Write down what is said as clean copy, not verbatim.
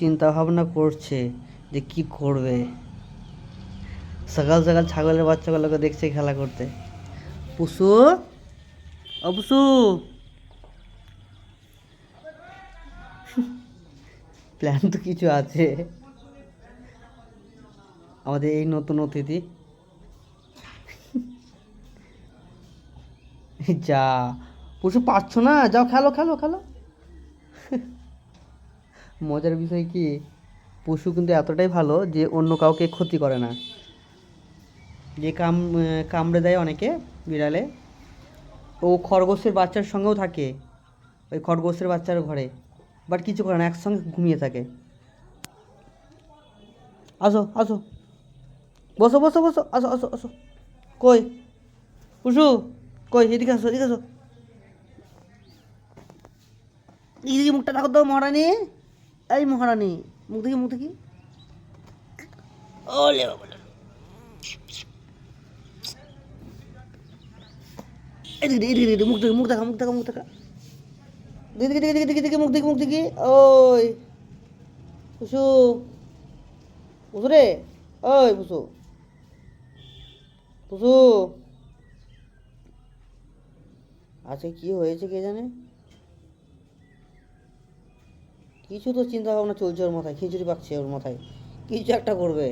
চিন্তা ভাবনা করছে যে কি করবে। সকাল সকাল ছাগলের বাচ্চাগুলোকে দেখছে খেলা করতে। পুষু, ও পুষু, প্ল্যান তো কিছু আছে। আমাদের এই নতুন অতিথি যা, পুষু পারছো না, যাও খেলো খেলো খেলো। মজার বিষয় কি, পশু কিন্তু এতটাই ভালো যে অন্য কাউকে ক্ষতি করে না। যে কামড়ে দেয় অনেকে বিড়ালে, ও খরগোশের বাচ্চার সঙ্গেও থাকে, ওই খরগোশের বাচ্চার ঘরে, বাট কিছু করে না, একসঙ্গে ঘুমিয়ে থাকে। আসো আসো, বসো বসো বসো, আসো আসো আসো। কই পুষু, কই এদিকে আসো, এদিকে আসো। এদিকে মুখটা দেখো তো মহারানী, এই মহারানী, মুখ দেখি মুখ দেখি। ওলে বাবা, এদিকে এদিকে এদিকে, মুখ দেখি, মুখ দেখা, মুখ দেখা, মুখ দেখা। দেখি দেখি দেখি দেখি দেখি, মুখ দেখি মুখ দেখি। ওই পুষু, পুষু রে, ওই পুষু, পুষু। আজকে কি হয়েছে কে জানে, কিছু তো চিন্তা ভাবনা চলছে ওর মাথায়, খিচুড়ি পাকছে ওর মাথায়, কিছু একটা করবে।